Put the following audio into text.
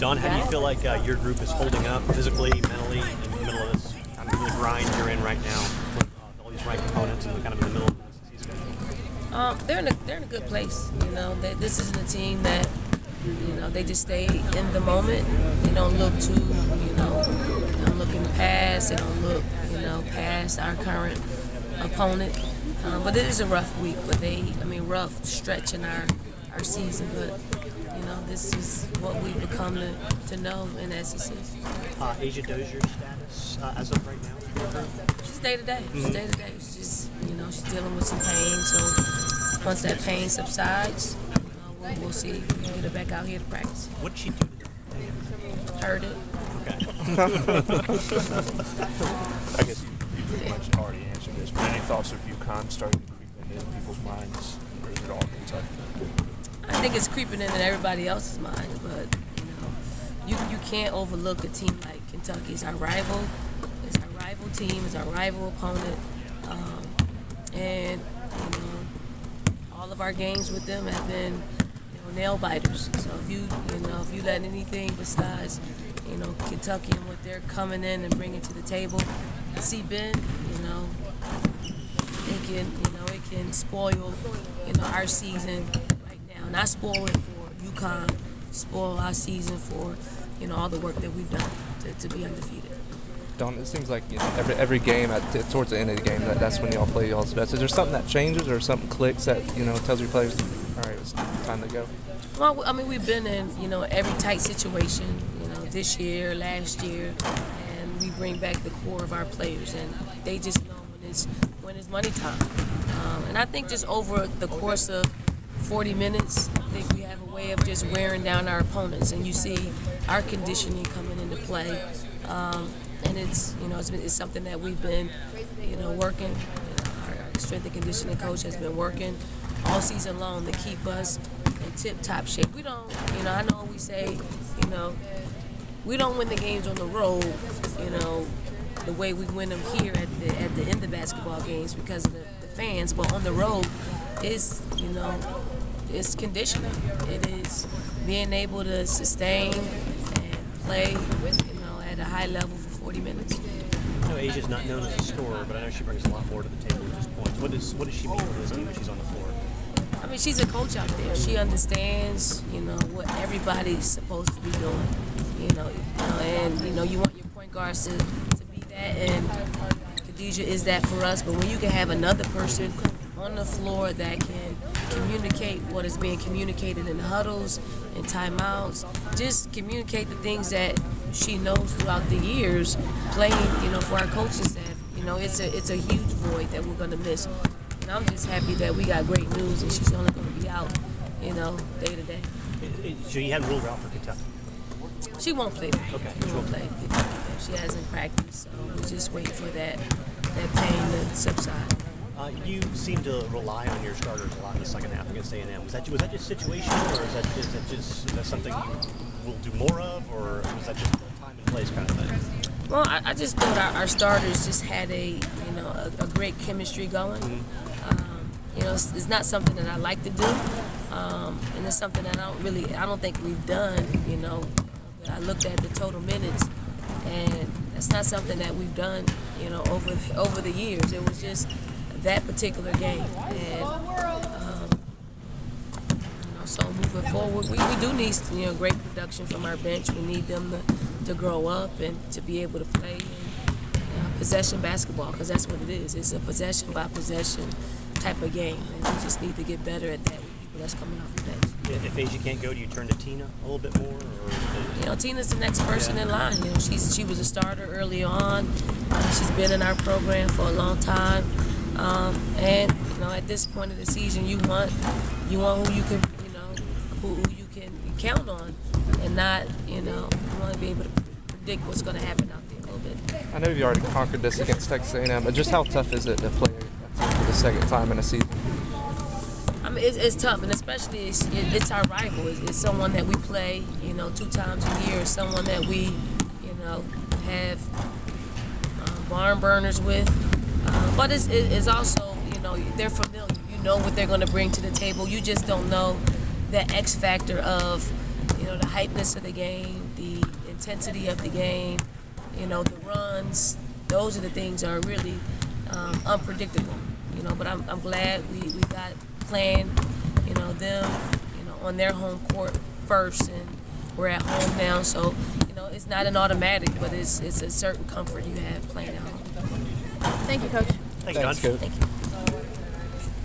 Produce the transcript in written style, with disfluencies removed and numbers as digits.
Dawn, how do you feel like your group is holding up physically, mentally, in the middle of this kind of grind you're in right now with all these ranked opponents and kind of in the middle of the season? They're in a good place. This isn't a team that they just stay in the moment. They don't look too they don't look in the past. They don't look past our current opponent. But it is a rough week. But rough stretch in our season. But this is what we've become to know in the SEC. Asia Dozier's status as of right now? She's day to day. She's day to day. She's just, she's dealing with some pain. So once that pain subsides, we'll see if we can get her back out here to practice. What did she do to them? Heard it. Okay. I guess you pretty much already answered this, but any thoughts of UConn starting to creep into people's minds, or is it all Kentucky? I think it's creeping into everybody else's mind, but you can't overlook a team like Kentucky. It's our rival. It's our rival team. It's our rival opponent, and all of our games with them have been nail biters. So if you let anything besides Kentucky and what they're coming in and bringing to the table see Ben, it can spoil our season. Not spoil it for UConn, spoil our season for all the work that we've done to be undefeated. Dawn, it seems like every game towards the end of the game that's when y'all play y'all's best. Is there something that changes or something clicks that tells your players, all right, it's time to go? Well, we've been in every tight situation this year, last year, and we bring back the core of our players, and they just know when it's money time. And I think just over the course of 40 minutes, I think we have a way of just wearing down our opponents, and you see our conditioning coming into play, and it's something that we've been working. Our strength and conditioning coach has been working all season long to keep us in tip-top shape. We don't, I know we say, we don't win the games on the road, the way we win them here at the end of basketball games because of the fans, but on the road, it's conditioning. It is being able to sustain and play, at a high level for 40 minutes. I know Asia's not known as a scorer, but I know she brings a lot more to the table at this point. What does she mean for this team when she's on the floor? She's a coach out there. She understands, what everybody's supposed to be doing. And you want your point guards to be that, and Khadijah is that for us. But when you can have another person on the floor that can communicate what is being communicated in the huddles and timeouts, just communicate the things that she knows throughout the years playing, for our coaching staff. It's a huge void that we're gonna miss. And I'm just happy that we got great news and she's only gonna be out, day to day. So you hadn't ruled her out for Kentucky? She won't play. Okay. She won't play. She hasn't practiced, so we're just waiting for that pain to subside. You seem to rely on your starters a lot in the second half against A&M. Was that just situational, or is that something you will do more of, or was that just a time and place kind of thing? Well, I just thought our starters just had a great chemistry going. Mm-hmm. It's not something that I like to do, and it's something that I don't think we've done. I looked at the total minutes, and that's not something that we've done. Over the years, it was just that particular game, and so moving forward, we do need great production from our bench. We need them to grow up and to be able to play in possession basketball, because that's what it is. It's a possession by possession type of game, and we just need to get better at that with people that's coming off the bench. If Asia can't go, do you turn to Tina a little bit more? Or Tina's the next person in line. She was a starter early on. She's been in our program for a long time. And at this point of the season, you want who you can who you can count on, and not you want to be able to predict what's going to happen out there a little bit. I know you already conquered this against Texas A&M, but just how tough is it to play a team for the second time in a season? It's tough, and especially it's our rival. It's someone that we play 2 times a year. Someone that we have barn burners with. But it's also, they're familiar. You know what they're going to bring to the table. You just don't know the X factor of, the hypeness of the game, the intensity of the game, the runs. Those are the things that are really unpredictable. But I'm glad we got playing, them, on their home court first, and we're at home now. So, it's not an automatic, but it's a certain comfort you have playing at home. Thank you, Coach. Thanks, John. Thanks, Coach. Thank you.